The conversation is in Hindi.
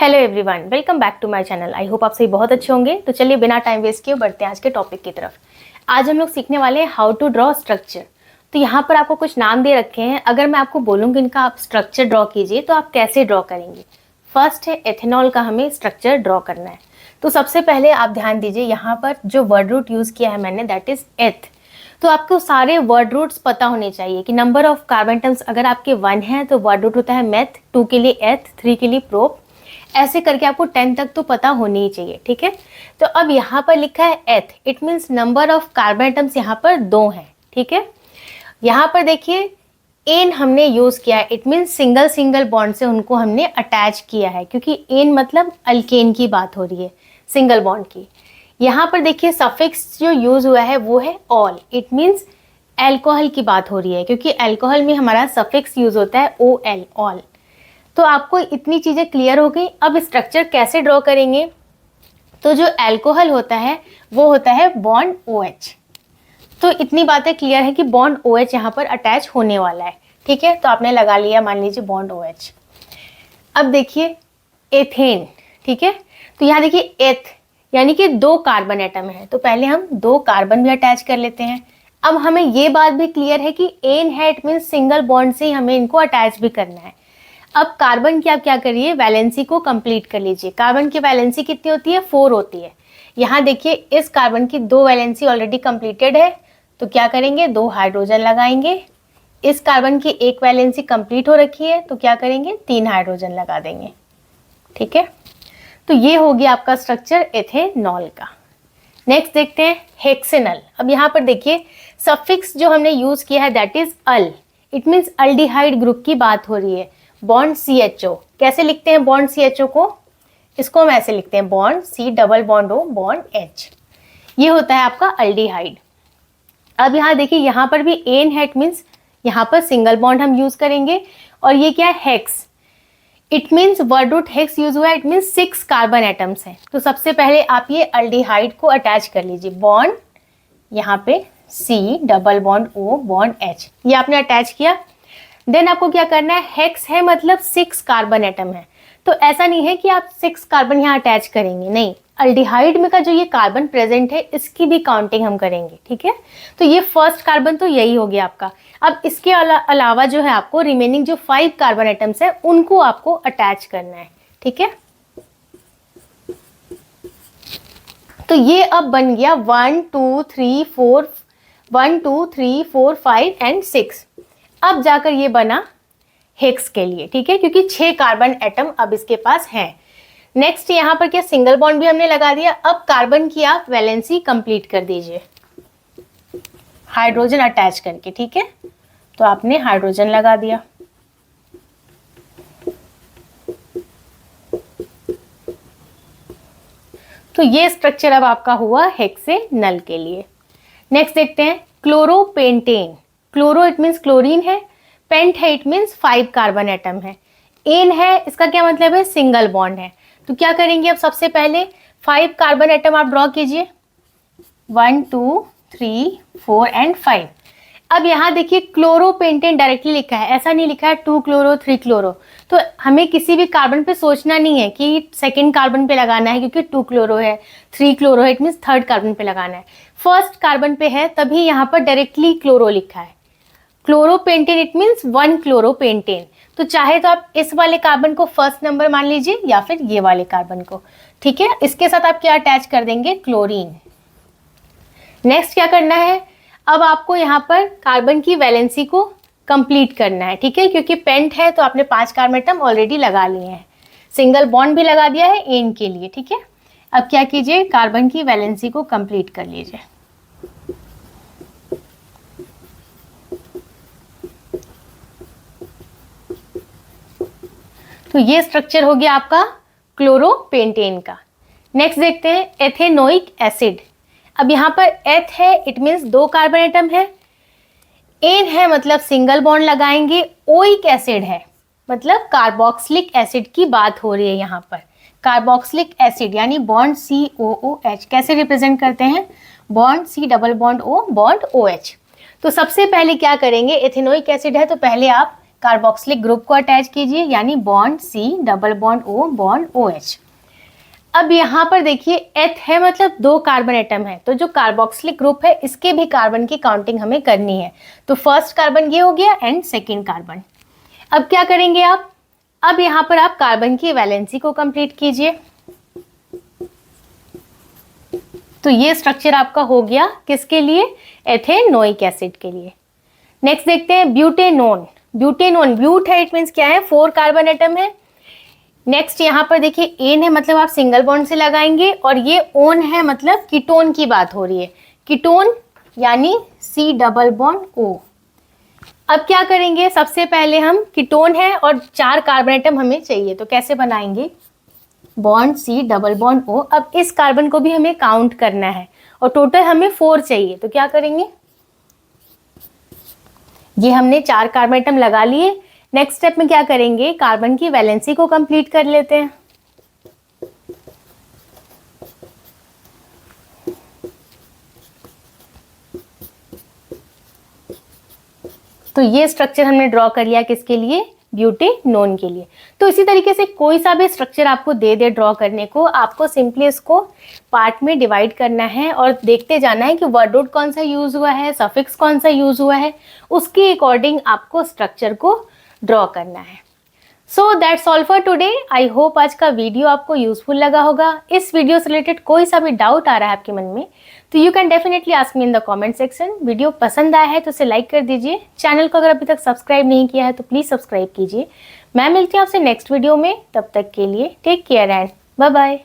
Hello everyone, welcome back to my channel. I hope आप सभी बहुत अच्छे होंगे। तो चलिए बिना टाइम वेस्ट किए बढ़ते हैं आज के टॉपिक की तरफ। आज हम लोग सीखने वाले हैं हाउ टू ड्रॉ स्ट्रक्चर। तो यहाँ पर आपको कुछ नाम दे रखे हैं। अगर मैं आपको बोलूँगी इनका आप स्ट्रक्चर ड्रॉ कीजिए तो आप कैसे ड्रॉ करेंगे। फर्स्ट है एथेनॉल का हमें स्ट्रक्चर ड्रॉ करना है। तो सबसे पहले आप ध्यान दीजिए, यहाँ पर जो वर्ड रूट यूज़ किया है मैंने दैट इज़ एथ। तो आपको सारे वर्ड रूट्स पता होने चाहिए कि नंबर ऑफ कार्बन एटम्स अगर आपके 1 है तो वर्ड रूट होता है मेथ, 2 के लिए एथ, 3 के लिए प्रोप, ऐसे करके आपको 10 तक तो पता होनी ही चाहिए। ठीक है, तो अब यहाँ पर लिखा है एथ, it means number of carbon atoms यहाँ पर 2 हैं। ठीक है, यहाँ पर देखिए एन हमने यूज़ किया है, it means single single bond से उनको हमने अटैच किया है, क्योंकि एन मतलब अल्केन की बात हो रही है, सिंगल बॉन्ड की। यहाँ पर देखिए सफिक्स जो यूज़ हुआ है वो है ऑल, इट मीन्स एल्कोहल की बात हो रही है, क्योंकि एल्कोहल में हमारा सफिक्स यूज़ होता है ओ एल, ऑल। तो आपको इतनी चीज़ें क्लियर हो गई। अब स्ट्रक्चर कैसे ड्रॉ करेंगे, तो जो अल्कोहल होता है वो होता है बॉन्ड OH। तो इतनी बातें क्लियर है कि बॉन्ड OH यहाँ पर अटैच होने वाला है। ठीक है, तो आपने लगा लिया मान लीजिए बॉन्ड OH। अब देखिए एथेन, ठीक है, तो यहाँ देखिए एथ यानी कि 2 कार्बन एटम है, तो पहले हम 2 कार्बन भी अटैच कर लेते हैं। अब हमें ये बात भी क्लियर है कि एन है, इट मीन्स सिंगल बॉन्ड से ही हमें इनको अटैच भी करना है। अब कार्बन की आप क्या करिए, वैलेंसी को कंप्लीट कर लीजिए। कार्बन की वैलेंसी कितनी होती है, 4 होती है। यहाँ देखिए इस कार्बन की 2 वैलेंसी ऑलरेडी कंप्लीटेड है, तो क्या करेंगे 2 हाइड्रोजन लगाएंगे। इस कार्बन की 1 वैलेंसी कंप्लीट हो रखी है, तो क्या करेंगे 3 हाइड्रोजन लगा देंगे। ठीक है, तो ये हो गया आपका स्ट्रक्चर एथेनॉल का। नेक्स्ट देखते हैं हेक्सेनल। अब यहाँ पर देखिए सफिक्स जो हमने यूज किया है that is all, it means aldehyde group की बात हो रही है। बॉन्ड CHO, कैसे लिखते हैं बॉन्ड CHO को, इसको हम ऐसे लिखते हैं bond C double bond O bond H। ये होता है आपका अल्डिहाइड। अब यहाँ देखिए यहाँ पर भी एन है, इट मीन्स यहाँ पर सिंगल बॉन्ड हम यूज करेंगे। और ये क्या है hex, it means word root hex use हुआ है, इट मीन्स 6 कार्बन एटम्स हैं। तो सबसे पहले आप ये अल्डिहाइड को अटैच कर लीजिए, बॉन्ड यहाँ पे C double bond O bond H, ये आपने अटैच किया। देन आपको क्या करना है, हेक्स है मतलब 6 कार्बन एटम है, तो ऐसा नहीं है कि आप 6 कार्बन यहाँ अटैच करेंगे, नहीं, अल्डिहाइड में का जो ये कार्बन प्रेजेंट है इसकी भी काउंटिंग हम करेंगे। ठीक है, तो ये फर्स्ट कार्बन तो यही हो गया आपका। अब इसके अलावा जो है आपको रिमेनिंग जो 5 कार्बन एटम्स है उनको आपको अटैच करना है। ठीक है, तो ये अब बन गया 1 2 3 4 1 2 3 4 5 एंड 6। अब जाकर ये बना हेक्स के लिए। ठीक है, क्योंकि 6 कार्बन एटम अब इसके पास हैं। नेक्स्ट यहाँ पर क्या सिंगल बॉन्ड भी हमने लगा दिया। अब कार्बन की आप वैलेंसी कंप्लीट कर दीजिए हाइड्रोजन अटैच करके। ठीक है, तो आपने हाइड्रोजन लगा दिया। तो ये स्ट्रक्चर अब आपका हुआ हेक्सेनल के लिए। नेक्स्ट देखते हैं क्लोरोपेंटेन। क्लोरो इट मीन्स क्लोरीन है, पेंट है इट मीन्स 5 कार्बन एटम है, एन है इसका क्या मतलब है सिंगल बॉन्ड है। तो क्या करेंगे अब सबसे पहले 5 कार्बन एटम आप ड्रॉ कीजिए, 1 2 3 4 एंड 5। अब यहाँ देखिए क्लोरोपेंटेन डायरेक्टली लिखा है, ऐसा नहीं लिखा है 2 क्लोरो 3 क्लोरो। तो हमें किसी भी कार्बन पे सोचना नहीं है कि सेकेंड कार्बन पे लगाना है, क्योंकि 2 क्लोरो है 3 क्लोरो है, इट मीन्स थर्ड कार्बन पे लगाना है। फर्स्ट कार्बन पे है तभी यहाँ पर डायरेक्टली क्लोरो लिखा है। क्लोरोपेंटेन इट मीन्स 1 क्लोरोपेंटेन। तो चाहे तो आप इस वाले कार्बन को फर्स्ट नंबर मान लीजिए या फिर ये वाले कार्बन को। ठीक है, इसके साथ आप क्या अटैच कर देंगे क्लोरीन। नेक्स्ट क्या करना है, अब आपको यहाँ पर कार्बन की वैलेंसी को कंप्लीट करना है। ठीक है, क्योंकि पेंट है तो आपने 5 कार्बन एटम ऑलरेडी लगा लिए हैं, सिंगल बॉन्ड भी लगा दिया है एन के लिए। ठीक है, अब क्या कीजिए कार्बन की वैलेंसी को कंप्लीट कर लीजिए। तो ये स्ट्रक्चर हो गया आपका क्लोरोपेंटेन का। नेक्स्ट देखते हैं एथेनोइक एसिड। अब यहाँ पर एथ है इट मीन्स 2 कार्बन एटम है, एन है मतलब सिंगल बॉन्ड लगाएंगे, ओइक एसिड है मतलब कार्बोक्सिलिक एसिड की बात हो रही है। यहाँ पर कार्बोक्सिलिक एसिड यानी बॉन्ड COOH कैसे रिप्रेजेंट करते हैं, bond C double bond O bond OH। तो सबसे पहले क्या करेंगे, एथेनोइक एसिड है तो पहले आप कार्बोक्सिलिक ग्रुप को अटैच कीजिए, यानी bond C double bond O bond OH। अब यहाँ पर देखिए एथ है, मतलब 2 कार्बन एटम है, तो जो कार्बोक्सिलिक ग्रुप है इसके भी कार्बन की काउंटिंग हमें करनी है। तो फर्स्ट कार्बन ये हो गया एंड सेकेंड कार्बन। अब क्या करेंगे आप, अब यहाँ पर आप कार्बन की वैलेंसी को कंप्लीट कीजिए। तो ये स्ट्रक्चर आपका हो गया किसके लिए, एथेनोइक एसिड के लिए। नेक्स्ट देखते हैं ब्यूटेनोन। ब्यूटेनोन, ब्यूट है, इट मीन्स क्या है, 4 कार्बन एटम है। नेक्स्ट यहाँ पर देखिए एन है, मतलब आप सिंगल बॉन्ड से लगाएंगे, और ये ओन है, मतलब कीटोन की बात हो रही है, कीटोन यानी C डबल बॉन्ड O। अब क्या करेंगे, सबसे पहले हम कीटोन है और 4 कार्बन एटम हमें चाहिए, तो कैसे बनाएंगे, bond C double bond O। अब इस कार्बन को भी हमें काउंट करना है और टोटल हमें 4 चाहिए, तो क्या करेंगे, ये हमने 4 कार्बन एटम लगा लिए। नेक्स्ट स्टेप में क्या करेंगे, कार्बन की वैलेंसी को कंप्लीट कर लेते हैं। तो ये स्ट्रक्चर हमने ड्रॉ कर लिया किसके लिए, ब्यूटेनोन के लिए। तो इसी तरीके से कोई सा भी स्ट्रक्चर आपको दे दे ड्रॉ करने को, आपको सिंपली इसको पार्ट में डिवाइड करना है और देखते जाना है कि वर्ड रूट कौन सा यूज हुआ है, सफिक्स कौन सा यूज हुआ है, उसके अकॉर्डिंग आपको स्ट्रक्चर को ड्रॉ करना है। So that's all for today. I hope आज का वीडियो आपको यूजफुल लगा होगा। इस वीडियो से रिलेटेड कोई सा भी डाउट आ रहा है आपके मन में, तो you can definitely ask me in the comment section. Video पसंद आया है तो उसे लाइक कर दीजिए। चैनल को अगर अभी तक सब्सक्राइब नहीं किया है तो प्लीज़ सब्सक्राइब कीजिए। मैं मिलती हूँ आपसे नेक्स्ट वीडियो में, तब तक के लिए take care and bye bye.